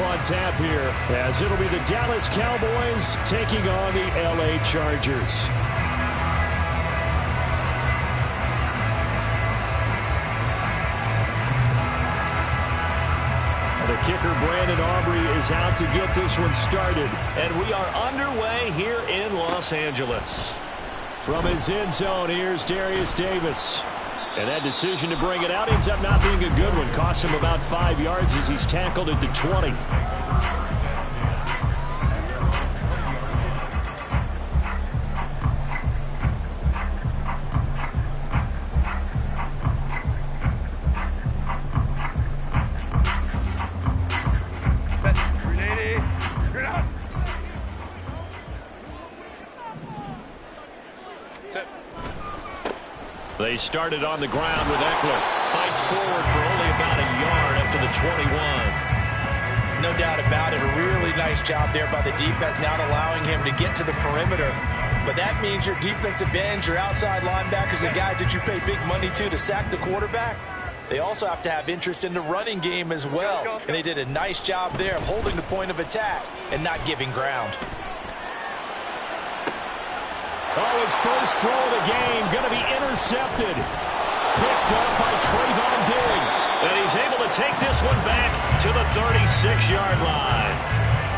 on tap here, as it'll be the Dallas Cowboys taking on the LA Chargers. The kicker, Brandon Aubrey, is out to get this one started. And we are underway here in Los Angeles. From his end zone, here's Darius Davis. And that decision to bring it out ends up not being a good one. Cost him about 5 yards as he's tackled at the 20. They started on the ground with Eckler. Fights forward for only about a yard up to the 21. No doubt about it. A really nice job there by the defense, not allowing him to get to the perimeter. But that means your defensive ends, your outside linebackers, the guys that you pay big money to sack the quarterback, they also have to have interest in the running game as well. And they did a nice job there of holding the point of attack and not giving ground. Oh, his first throw of the game going to be intercepted. Picked up by Trayvon Diggs. And he's able to take this one back to the 36-yard line.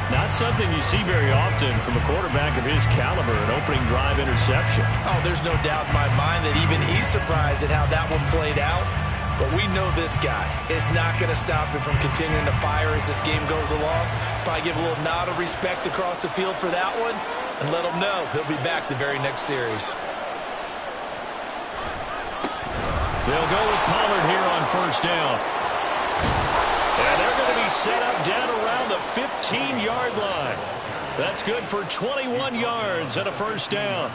Not something you see very often from a quarterback of his caliber, an opening drive interception. Oh, there's no doubt in my mind that even he's surprised at how that one played out. But we know this guy is not going to stop him from continuing to fire as this game goes along. Probably give a little nod of respect across the field for that one. And let him know he'll be back the very next series. They'll go with Pollard here on first down. And they're going to be set up down around the 15-yard line. That's good for 21 yards and a first down.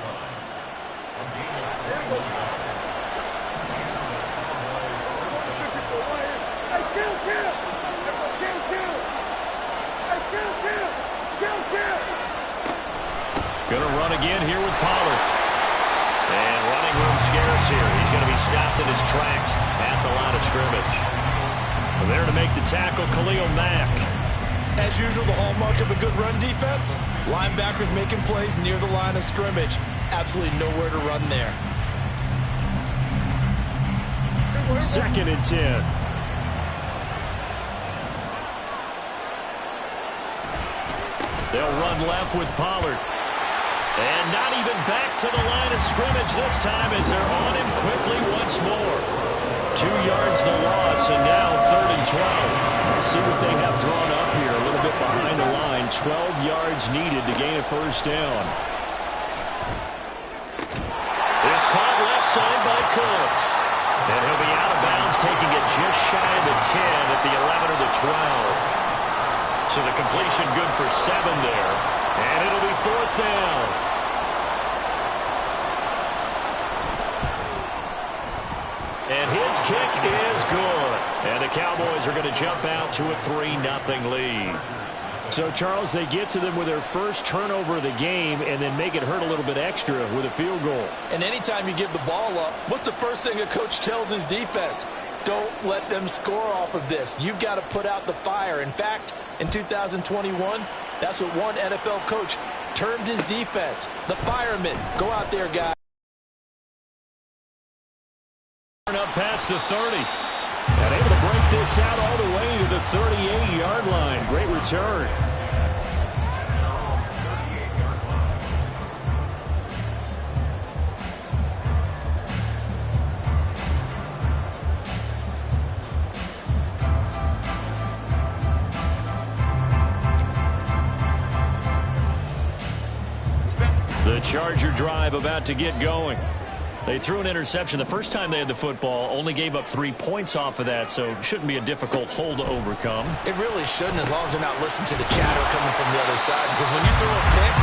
Going to run again here with Pollard. And running room scarce here. He's going to be stopped in his tracks at the line of scrimmage. There to make the tackle, Khalil Mack. As usual, the hallmark of a good run defense, linebackers making plays near the line of scrimmage. Absolutely nowhere to run there. 2nd and 10. They'll run left with Pollard. And not even back to the line of scrimmage this time as they're on him quickly once more. 2 yards the loss, and now 3rd and 12. Let's see what they have drawn up here. A little bit behind the line. 12 yards needed to gain a first down. It's caught left side by Cooks. And he'll be out of bounds, taking it just shy of the 10 at the 11 or the 12. So the completion good for 7 there. And it'll be 4th down. And his kick is good. And the Cowboys are going to jump out to a 3-0 lead. So, Charles, they get to them with their first turnover of the game and then make it hurt a little bit extra with a field goal. And anytime you give the ball up, what's the first thing a coach tells his defense? Don't let them score off of this. You've got to put out the fire. In fact, in 2021, that's what one NFL coach termed his defense. The firemen. Go out there, guys. Up past the 30. And able to break this out all the way to the 38-yard line. Great return. The Charger drive about to get going. They threw an interception the first time they had the football, only gave up 3 points off of that, so it shouldn't be a difficult hole to overcome. It really shouldn't, as long as they're not listening to the chatter coming from the other side, because when you throw a pick,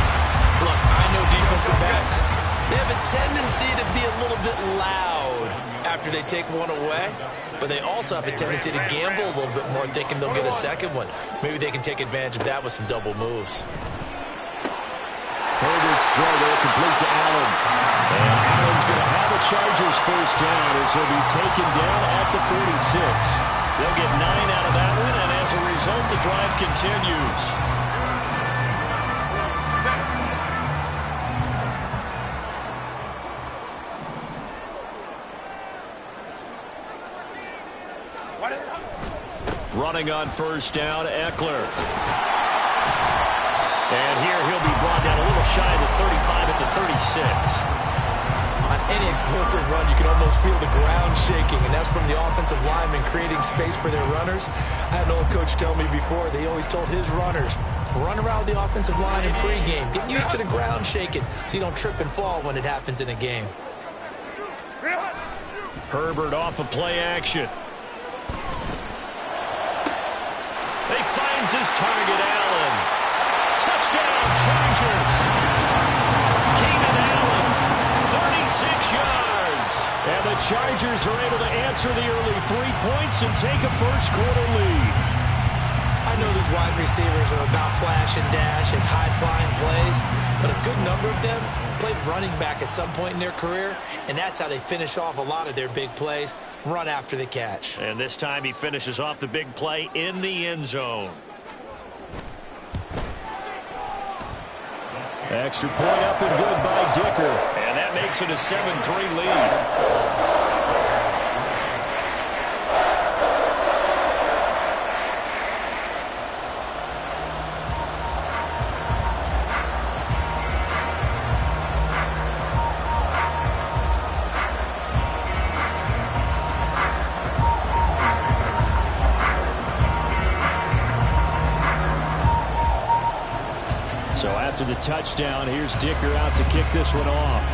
look, I know defensive backs, they have a tendency to be a little bit loud after they take one away, but they also have a tendency to gamble a little bit more, thinking they'll get a second one. Maybe they can take advantage of that with some double moves. Herbert's throw there complete to Allen. And Allen's going to have a Chargers first down as he'll be taken down at the 46. They'll get 9 out of that one, and as a result, result, the drive continues. Running on first down, Eckler. And here he'll be brought down a little shy of the 35 at the 36. On any explosive run, you can almost feel the ground shaking, and that's from the offensive linemen creating space for their runners. I had an old coach tell me before, they always told his runners, run around the offensive line in pregame. Get used to the ground shaking so you don't trip and fall when it happens in a game. Herbert off of play action. He finds his target, Allen. Touchdown, Chargers. Keenan Allen, 36 yards. And the Chargers are able to answer the early 3 points and take a first-quarter lead. I know these wide receivers are about flash and dash and high-flying plays, but a good number of them played running back at some point in their career, and that's how they finish off a lot of their big plays, run after the catch. And this time he finishes off the big play in the end zone. Extra point up and good by Dicker. And that makes it a 7-3 lead. So after the touchdown, here's Dicker out to kick this one off.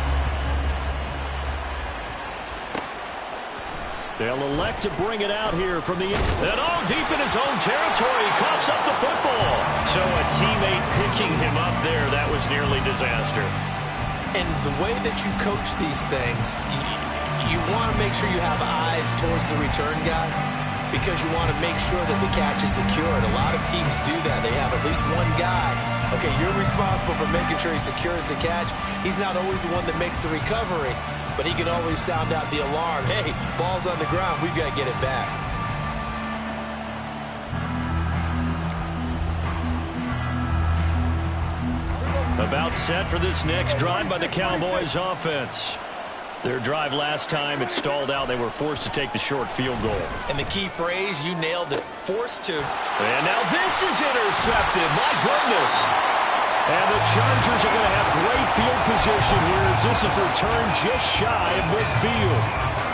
They'll elect to bring it out here from the... And all deep in his own territory, he coughs up the football. So a teammate picking him up there, that was nearly disaster. And the way that you coach these things, you want to make sure you have eyes towards the return guy, because you want to make sure that the catch is secured. A lot of teams do that. They have at least one guy. Okay, you're responsible for making sure he secures the catch. He's not always the one that makes the recovery, but he can always sound out the alarm. Hey, ball's on the ground. We've got to get it back. About set for this next drive by the Cowboys offense. Their drive last time, it stalled out. They were forced to take the short field goal. And the key phrase, you nailed it, forced to. And now this is intercepted. My goodness. And the Chargers are going to have great field position here as this is returned just shy of midfield.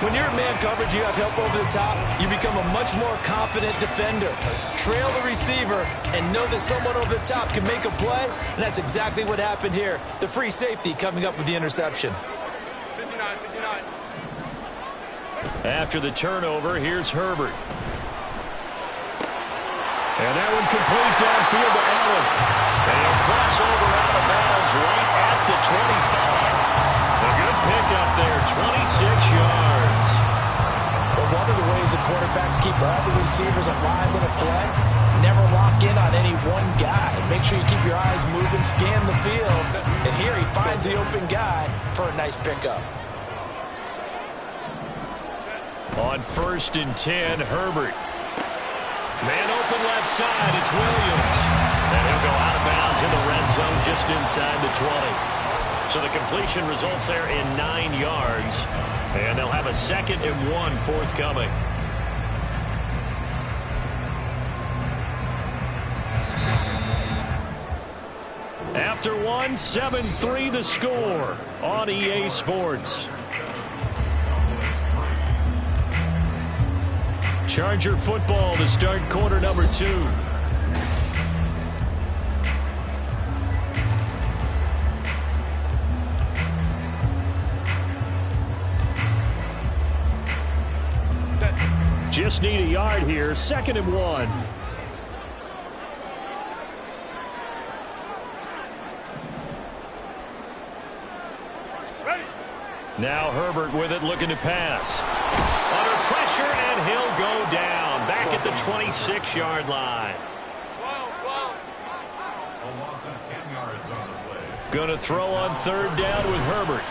When you're in man coverage, you have help over the top, you become a much more confident defender. Trail the receiver and know that someone over the top can make a play, and that's exactly what happened here. The free safety coming up with the interception. After the turnover, here's Herbert. And that one complete downfield to Allen. And he'll cross over out of bounds right at the 25. A good pickup there, 26 yards. But one of the ways the quarterbacks keep all the receivers alive in a play, never lock in on any one guy. Make sure you keep your eyes moving, scan the field. And here he finds the open guy for a nice pickup. On 1st and 10, Herbert. Man open left side, it's Williams. And he'll go out of bounds in the red zone just inside the 20. So the completion results there in 9 yards. And they'll have a 2nd and 1 forthcoming. After 1, 7-3 the score on EA Sports. Charger football to start quarter number 2. Just need a yard here, 2nd and 1. Now Herbert with it, looking to pass. Under pressure, and he'll go down. Back at the 26-yard line. Going to throw on 3rd down with Herbert.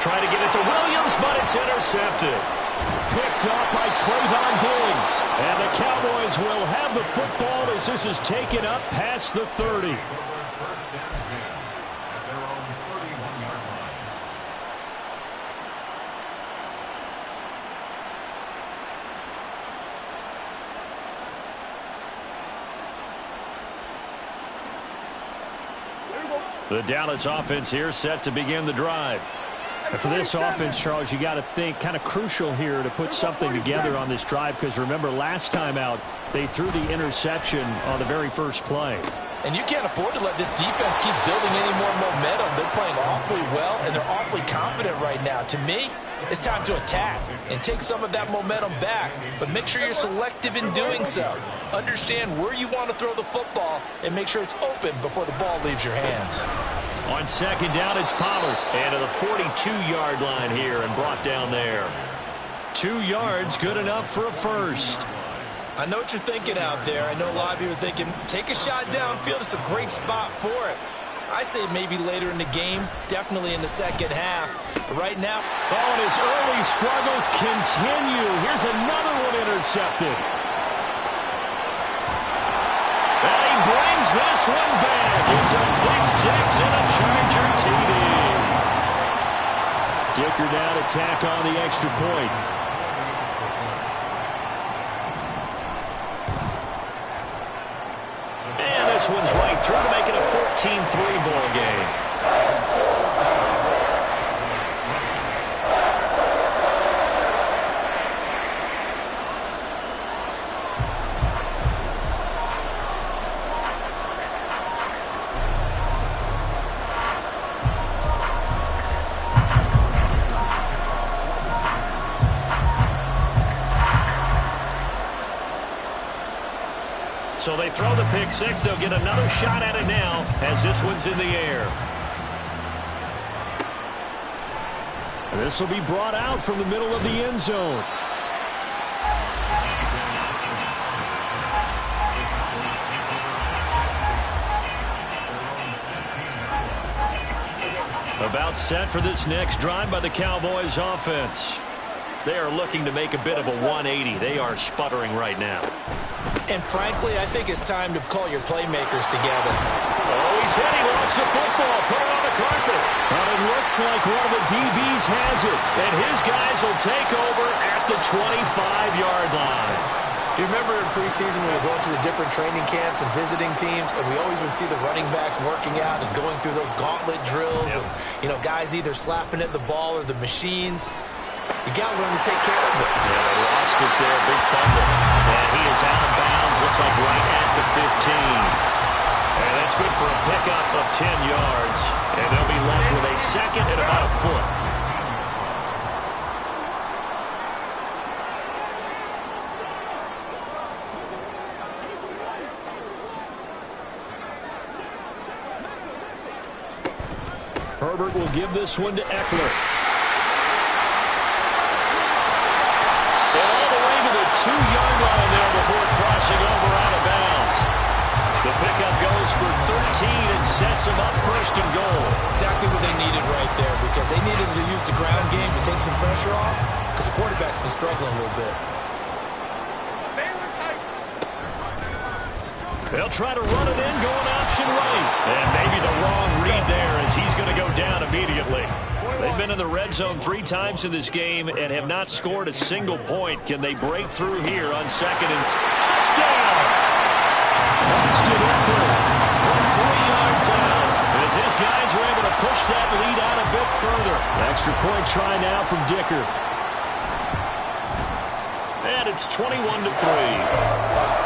Trying to get it to Williams, but it's intercepted. Picked up by Trayvon Diggs. And the Cowboys will have the football as this is taken up past the 30. The Dallas offense here set to begin the drive. And for this offense, Charles, you got to think kind of crucial here to put something together on this drive because remember last time out they threw the interception on the very first play. And you can't afford to let this defense keep building any more momentum. They're playing awfully well, and they're awfully confident right now. To me, it's time to attack and take some of that momentum back, but make sure you're selective in doing so. Understand where you want to throw the football and make sure it's open before the ball leaves your hands. On second down, it's Pollard. And to the 42-yard line here and brought down there. 2 yards, good enough for a first. I know what you're thinking out there. I know a lot of you are thinking, take a shot downfield. It's a great spot for it. I'd say maybe later in the game, definitely in the second half. But right now... Oh, and his early struggles continue. Here's another one intercepted. And he brings this one back. It's a pick six and a Charger TD. Dicker down to tack on the extra point. This one's right through to make it a 14-3 ball game. So they throw the pick six. They'll get another shot at it now as this one's in the air. This will be brought out from the middle of the end zone. About set for this next drive by the Cowboys offense. They are looking to make a bit of a 180. They are sputtering right now. And frankly, I think it's time to call your playmakers together. Oh, he's hit. He lost the football. Put it on the carpet. But it looks like one of the DBs has it. And his guys will take over at the 25-yard line. You remember in preseason we were going to the different training camps and visiting teams, and we always would see the running backs working out and going through those gauntlet drills. Yep. And, guys either slapping at the ball or the machines. You got to learn to take care of it. Yeah, they lost it there. Big fumble. And he is out of bounds. Looks like right at the 15. And that's good for a pickup of 10 yards. And they'll be left with a second and about a foot. Herbert will give this one to Eckler. 2-yard line there before crossing over out of bounds. The pickup goes for 13 and sets them up first and goal. Exactly what they needed right there because they needed to use the ground game to take some pressure off because the quarterback's been struggling a little bit. They'll try to run it in, going option right. And maybe the wrong read there as he's going to go down immediately. They've been in the red zone 3 times in this game and have not scored a single point. Can they break through here on second and touchdown? Austin Eckler from 3 yards out as his guys are able to push that lead out a bit further. Extra point try now from Dicker. And it's 21-3.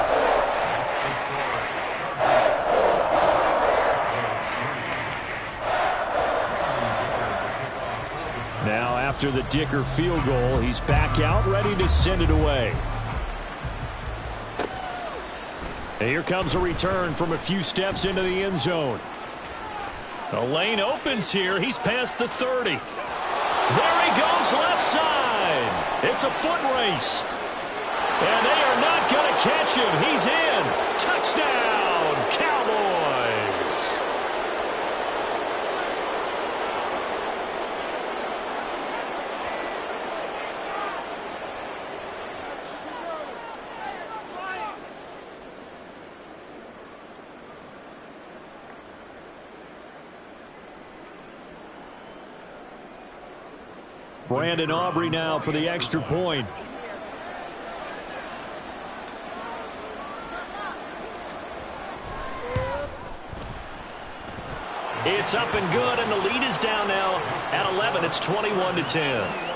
Now, after the Dicker field goal, he's back out, ready to send it away. And here comes a return from a few steps into the end zone. The lane opens here. He's past the 30. There he goes, left side. It's a foot race. And they are not going to catch him. He's in. Touchdown, Cowboys. Brandon Aubrey now for the extra point. It's up and good, and the lead is down now at 11. It's 21-10.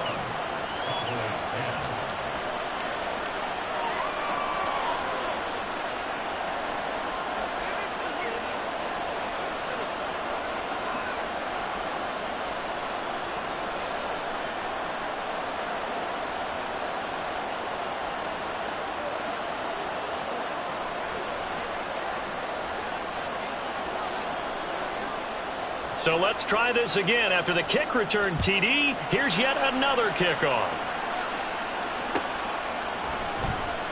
So let's try this again. After the kick return TD, here's yet another kickoff.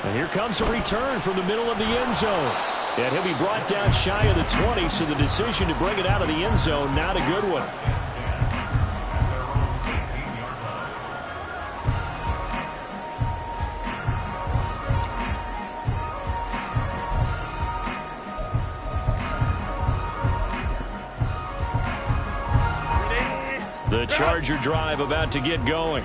And here comes a return from the middle of the end zone. And he'll be brought down shy of the 20, so the decision to bring it out of the end zone, not a good one. The Charger drive about to get going.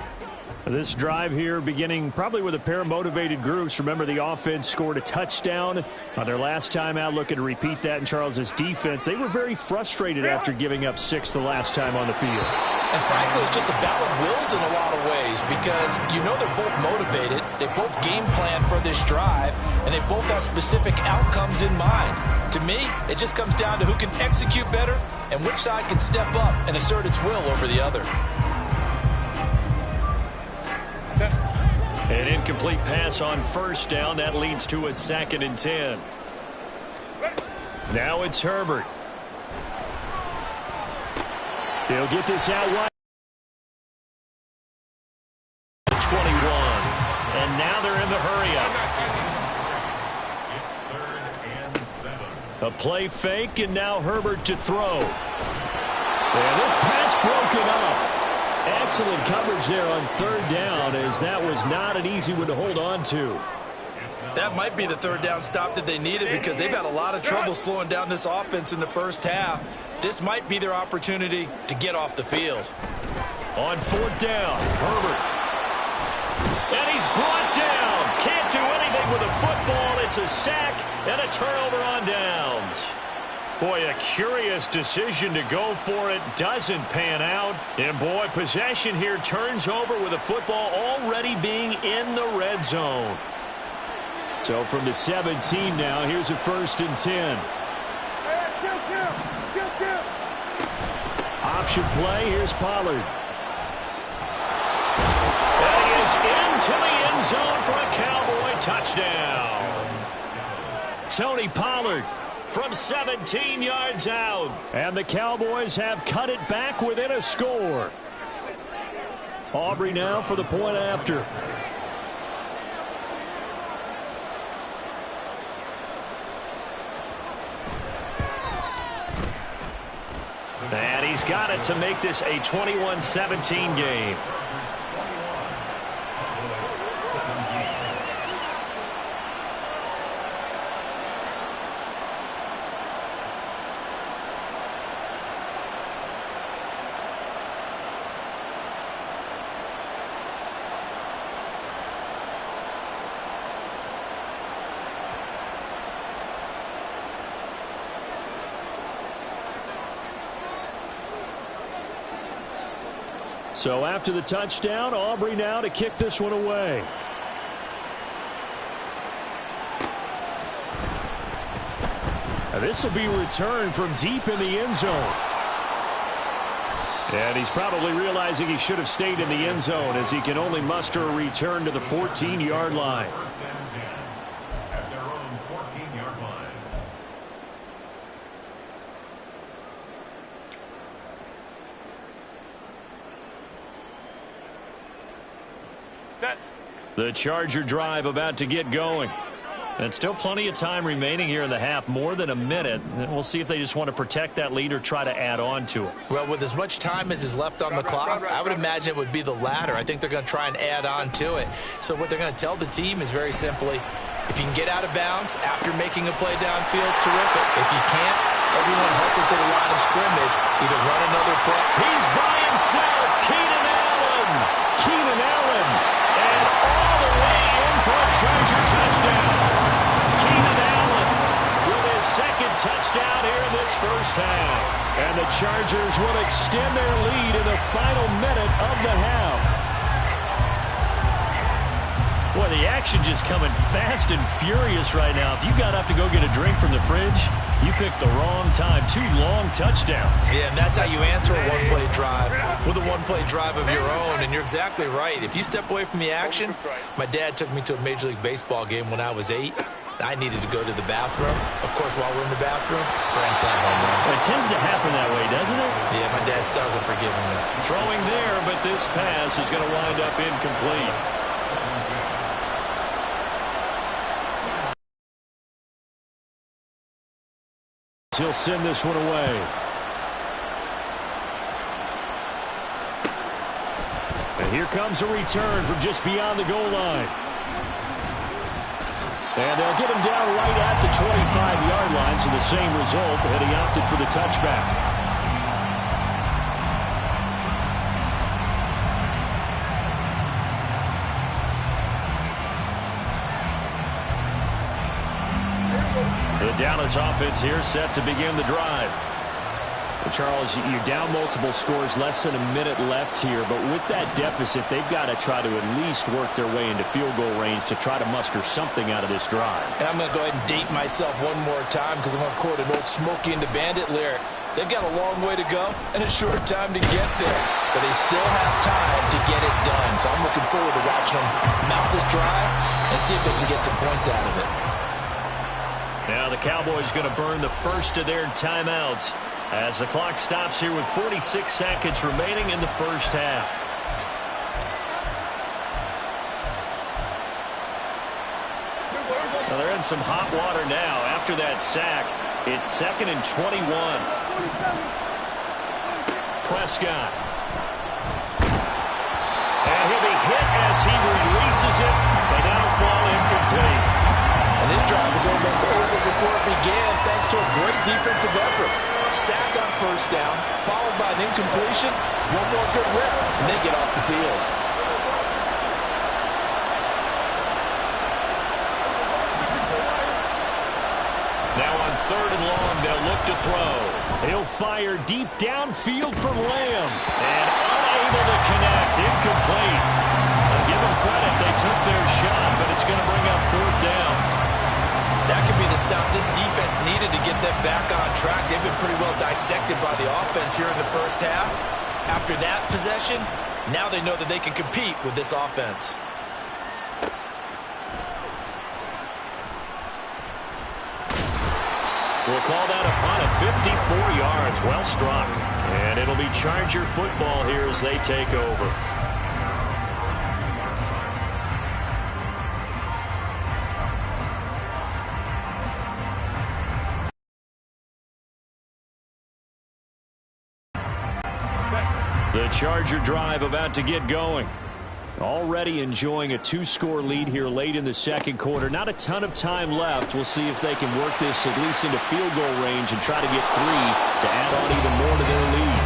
This drive here beginning probably with a pair of motivated groups. Remember, the offense scored a touchdown on their last time out. Looking to repeat that in Charles' defense. They were very frustrated after giving up 6 the last time on the field. And frankly, it's just a battle of wills in a lot of ways because you know they're both motivated. They both game plan for this drive, and they both have specific outcomes in mind. To me, it just comes down to who can execute better and which side can step up and assert its will over the other. An incomplete pass on first down. That leads to a 2nd and 10. Now it's Herbert. They'll get this out wide. 21. And now they're in the hurry-up. It's 3rd and 7. A play fake, and now Herbert to throw. And this pass broken up. Excellent coverage there on 3rd down, as that was not an easy one to hold on to. That might be the 3rd down stop that they needed because they've had a lot of trouble slowing down this offense in the first half. This might be their opportunity to get off the field. On 4th down, Herbert. And he's brought down. Can't do anything with a football. It's a sack and a turnover on downs. Boy, a curious decision to go for it. Doesn't pan out. And, boy, possession here turns over with a football already being in the red zone. So from the 17 now, here's a 1st and 10. Option play. Here's Pollard. And he is into the end zone for a Cowboy touchdown. Tony Pollard from 17 yards out. And the Cowboys have cut it back within a score. Aubrey now for the point after. And he's got it to make this a 21-17 game. So after the touchdown, Aubrey now to kick this one away. This will be returned from deep in the end zone. And he's probably realizing he should have stayed in the end zone as he can only muster a return to the 14-yard line. At their own 14-yard line. The Charger drive about to get going. And still plenty of time remaining here in the half, more than a minute. We'll see if they just want to protect that lead or try to add on to it. Well, with as much time as is left on the clock, I would imagine it would be the latter. I think they're going to try and add on to it. So what they're going to tell the team is very simply, if you can get out of bounds after making a play downfield, terrific. If you can't, everyone hustle to the line of scrimmage, either run another play. He's by himself, Keenan Allen. Keenan Allen. And all the way in for a Charger touchdown. Keenan Allen with his second touchdown here in this first half. And the Chargers will extend their lead in the final minute of the half. Boy, the action just coming fast and furious right now. If you got up to go get a drink from the fridge, you picked the wrong time. 2 long touchdowns. Yeah, and that's how you answer a one-play drive with a one-play drive of your own. And you're exactly right. If you step away from the action, my dad took me to a Major League Baseball game when I was 8. I needed to go to the bathroom. Of course, while we're in the bathroom, grand slam home run. It tends to happen that way, doesn't it? Yeah, my dad still hasn't forgiven me. Throwing there, but this pass is going to wind up incomplete. He'll send this one away. And here comes a return from just beyond the goal line. And they'll get him down right at the 25-yard line, so the same result, and he opted for the touchback. The Dallas offense here set to begin the drive. Well, Charles, you're down multiple scores, less than a minute left here, but with that deficit, they've got to try to at least work their way into field goal range to try to muster something out of this drive. And I'm going to go ahead and date myself one more time because I'm going to quote an old Smokey and the Bandit lyric. They've got a long way to go and a short time to get there, but they still have time to get it done. So I'm looking forward to watching them mount this drive and see if they can get some points out of it. Now the Cowboys going to burn the first of their timeouts as the clock stops here with 46 seconds remaining in the first half. Well, they're in some hot water now. After that sack, it's 2nd and 21. Prescott. And he'll be hit as he releases it, but that'll fall incomplete. And this drive was almost over before it began thanks to a great defensive effort. Sack on first down, followed by an incompletion, one more good rep, and they get off the field. Now on 3rd and long, they'll look to throw. He'll fire deep downfield from Lamb. And unable to connect, incomplete. I'll give them credit, they took their shot, but it's going to bring up 4th down. That could be the stop this defense needed to get them back on track. They've been pretty well dissected by the offense here in the first half. After that possession, now they know that they can compete with this offense. We'll call that a punt of 54 yards. Well struck. And it'll be Charger football here as they take over. The Charger drive about to get going. Already enjoying a 2-score lead here late in the second quarter. Not a ton of time left. We'll see if they can work this at least into field goal range and try to get 3 to add on even more to their lead.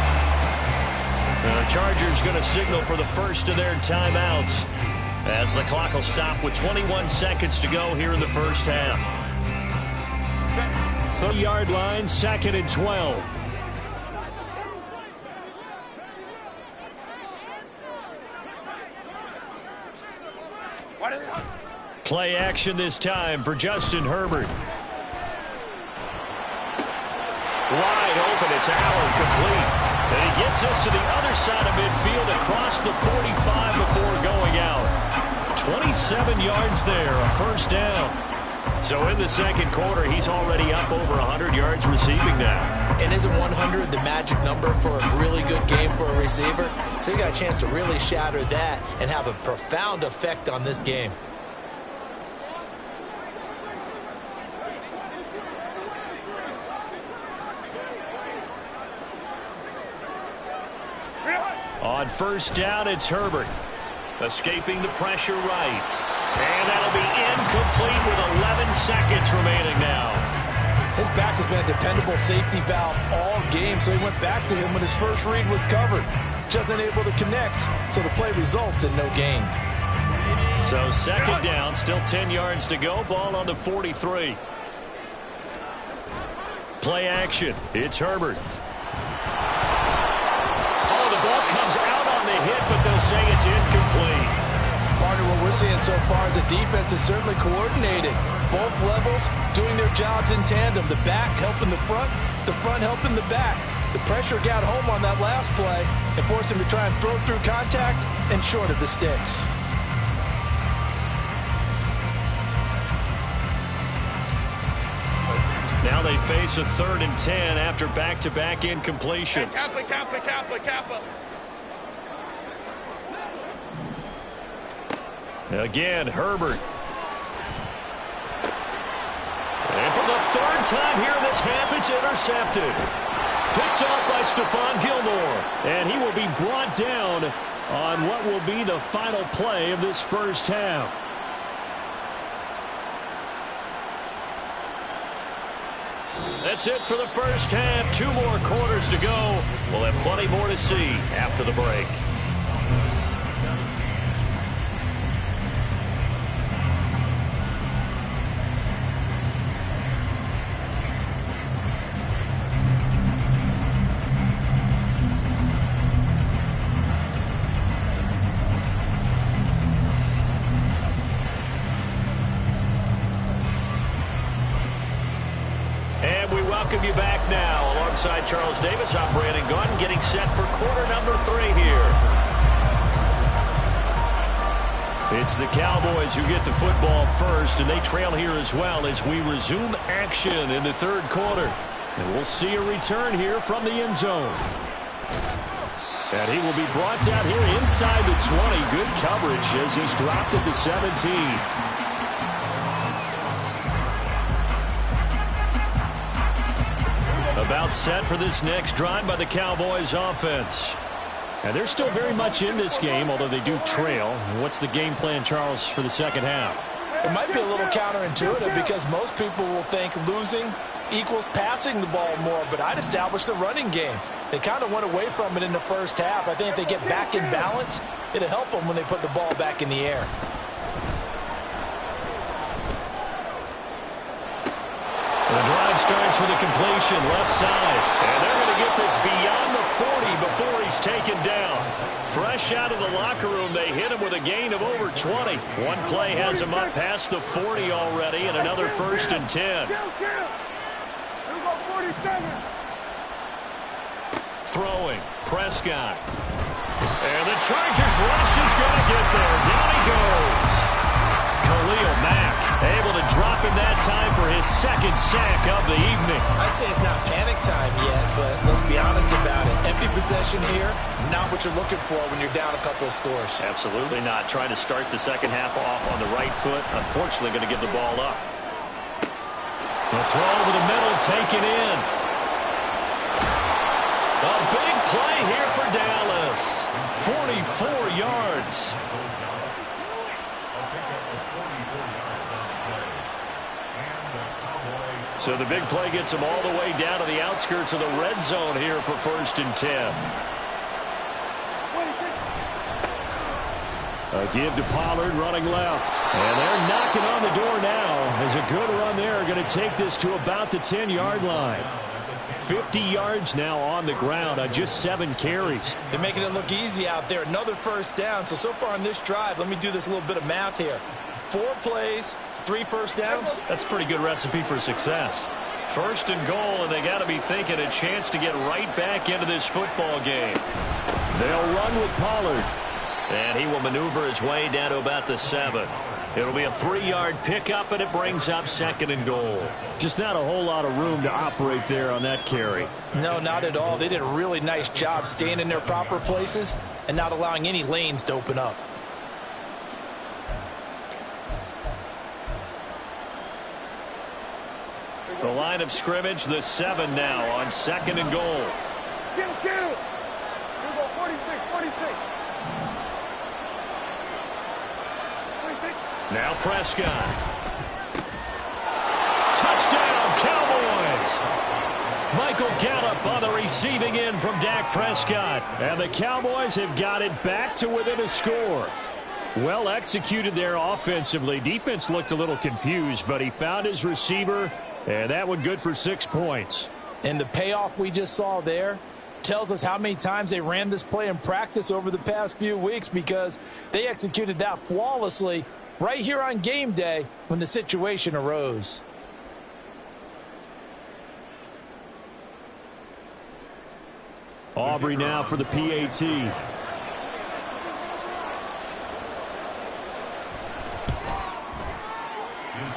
The Chargers going to signal for the first of their timeouts as the clock will stop with 21 seconds to go here in the first half. 30-yard line, 2nd and 12. Play action this time for Justin Herbert. Wide open, it's Howard, complete. And he gets us to the other side of midfield across the 45 before going out. 27 yards there, a first down. So in the second quarter, he's already up over 100 yards receiving now. And isn't 100 the magic number for a really good game for a receiver? So you got a chance to really shatter that and have a profound effect on this game. On first down, it's Herbert. Escaping the pressure right. And that'll be incomplete with 11 seconds remaining now. His back has been a dependable safety valve all game, so he went back to him when his first read was covered. Just unable to connect, so the play results in no gain. So second down, still 10 yards to go. Ball on the 43. Play action. It's Herbert. Oh, the ball comes out on the hit, but they'll say it's incomplete. Partner, what we're seeing so far is the defense is certainly coordinated. Both levels doing their jobs in tandem. The back helping the front helping the back. The pressure got home on that last play and forced him to try and throw through contact and short of the sticks. Now they face a 3rd and 10 after back-to-back incompletions. Kappa. Again, Herbert. And for the 3rd time here in this half, it's intercepted. Picked off by Stephon Gilmore. And he will be brought down on what will be the final play of this first half. That's it for the first half. 2 more quarters to go. We'll have plenty more to see after the break. Welcome you back now. Alongside Charles Davis, I'm Brandon Gunn, getting set for quarter number 3 here. It's the Cowboys who get the football first, and they trail here as well as we resume action in the 3rd quarter. And we'll see a return here from the end zone. And he will be brought down here inside the 20. Good coverage as he's dropped at the 17. About set for this next drive by the Cowboys offense. And they're still very much in this game, although they do trail. What's the game plan, Charles, for the second half? It might be a little counterintuitive because most people will think losing equals passing the ball more, but I'd establish the running game. They kind of went away from it in the first half. I think if they get back in balance, it'll help them when they put the ball back in the air. The drive starts with a completion left side. And they're going to get this beyond the 40 before he's taken down. Fresh out of the locker room, they hit him with a gain of over 20. One play has him up past the 40 already, and another 1st and 10. Throwing, Prescott. And the Chargers rush is going to get there. Down he goes. Khalil Mack able to drop in that time for his 2nd sack of the evening. I'd say it's not panic time yet, but let's be honest about it. Empty possession here, not what you're looking for when you're down a couple of scores. Absolutely not. Trying to start the second half off on the right foot. Unfortunately, going to give the ball up. The throw over the middle, taken in. A big play here for Dallas. 44 yards. So the big play gets him all the way down to the outskirts of the red zone here for 1st and 10. A give to Pollard running left. And they're knocking on the door now. As a good run there, going to take this to about the 10-yard line. 50 yards now on the ground on just 7 carries. They're making it look easy out there. Another 1st down. So far on this drive, let me do this little bit of math here. 4 plays, 3 first downs. That's a pretty good recipe for success. 1st and goal, and they got to be thinking a chance to get right back into this football game. They'll run with Pollard. And he will maneuver his way down to about the 7. It'll be a 3-yard pickup, and it brings up 2nd and goal. Just not a whole lot of room to operate there on that carry. No, not at all. They did a really nice job staying in their proper places and not allowing any lanes to open up. The line of scrimmage, the 7 now on 2nd and goal. Kill. 46. Now Prescott. Touchdown, Cowboys. Michael Gallup on the receiving end from Dak Prescott. And the Cowboys have got it back to within a score. Well executed there offensively. Defense looked a little confused, but he found his receiver, and that one good for 6 points. And the payoff we just saw there tells us how many times they ran this play in practice over the past few weeks, because they executed that flawlessly right here on game day when the situation arose. Aubrey now for the PAT.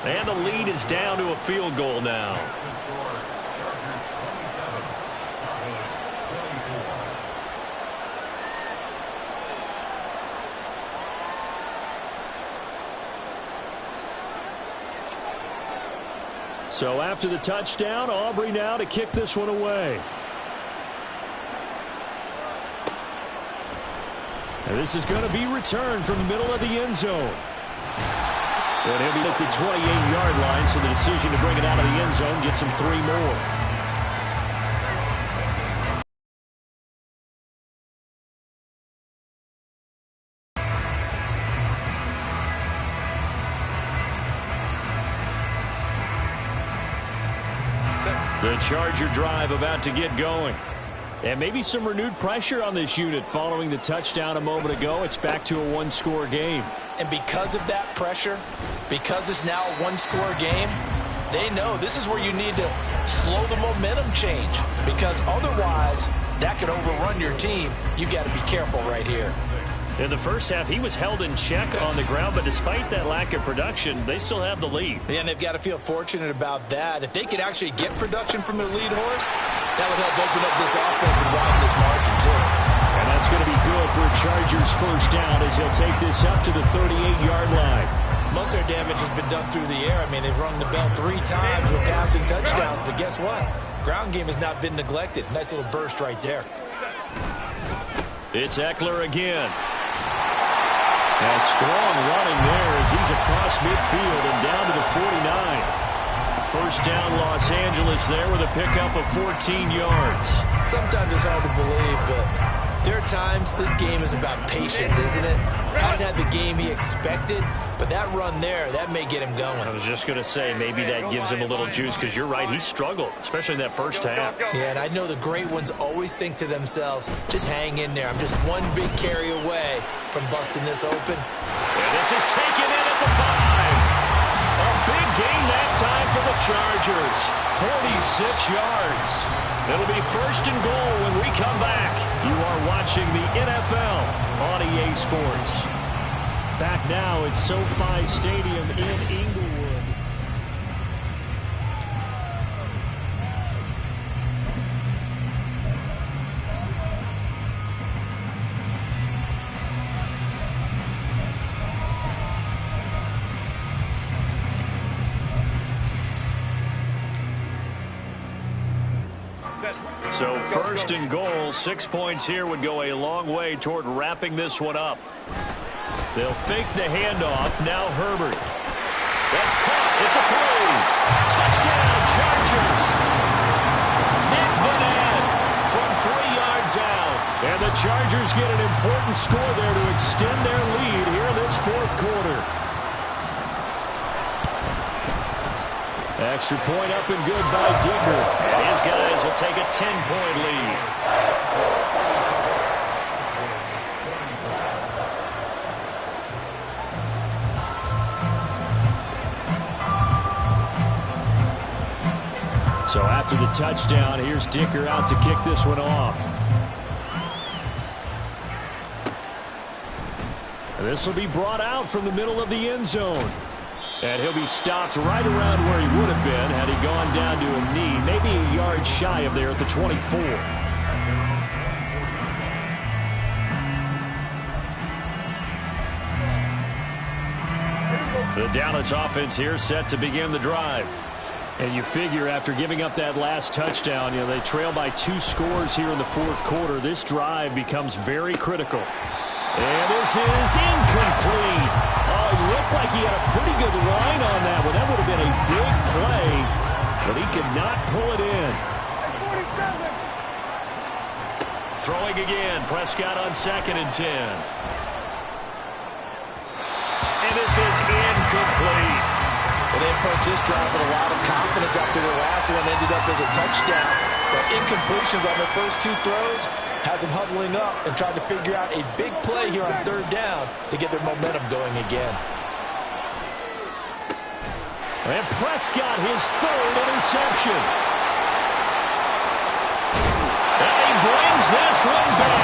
And the lead is down to a field goal now. So after the touchdown, Aubrey now to kick this one away. And this is going to be returned from the middle of the end zone. And he'll be at the 28-yard line, so the decision to bring it out of the end zone gets him 3 more. The Charger drive about to get going. And maybe some renewed pressure on this unit following the touchdown a moment ago. It's back to a one-score game. And because of that pressure, because it's now a one-score game, they know this is where you need to slow the momentum change, because otherwise that could overrun your team. You've got to be careful right here. In the first half, he was held in check on the ground, but despite that lack of production, they still have the lead. And they've got to feel fortunate about that. If they could actually get production from their lead horse, that would help open up this offense and widen this margin too. And that's going to be good for a Chargers first down as he'll take this up to the 38-yard line. Most of their damage has been done through the air. I mean, they've rung the bell 3 times with passing touchdowns, but guess what? Ground game has not been neglected. Nice little burst right there. It's Eckler again. And strong running there as he's across midfield and down to the 49. First down, Los Angeles there with a pickup of 14 yards. Sometimes it's hard to believe, but there are times this game is about patience, isn't it? Hasn't had the game he expected, but that run there, that may get him going. I was just going to say, maybe that gives him a little juice, because you're right, he struggled, especially in that first half. Yeah, and I know the great ones always think to themselves, just hang in there. I'm just one big carry away from busting this open. And this is taken in at the 5. A big gain that time for the Chargers. 46 yards. It'll be first and goal when we come back. You are watching the NFL on EA Sports. Back now at SoFi Stadium in Inglewood. So first and goal, 6 points here would go a long way toward wrapping this one up. They'll fake the handoff. Now Herbert. That's caught at the 3. Touchdown, Chargers. Nick Van from 3 yards out. And the Chargers get an important score there to extend their lead here in this fourth quarter. Extra point up and good by Dicker. And his guys will take a 10-point lead. So after the touchdown, here's Dicker out to kick this one off. And this will be brought out from the middle of the end zone. And he'll be stopped right around where he would have been had he gone down to a knee, maybe a yard shy of there at the 24. The Dallas offense here set to begin the drive. And you figure after giving up that last touchdown, they trail by 2 scores here in the fourth quarter. This drive becomes very critical. And this is incomplete. Oh, it looked like he had a pretty good line on that one. That would have been a big play, but he could not pull it in. Throwing again. Prescott on 2nd and 10. And this is incomplete. Well, they approached this drive with a lot of confidence after their last one ended up as a touchdown. But incompletions on their first 2 throws has them huddling up and trying to figure out a big play here on 3rd down to get their momentum going again. And Prescott, his 3rd interception. And he brings this one back.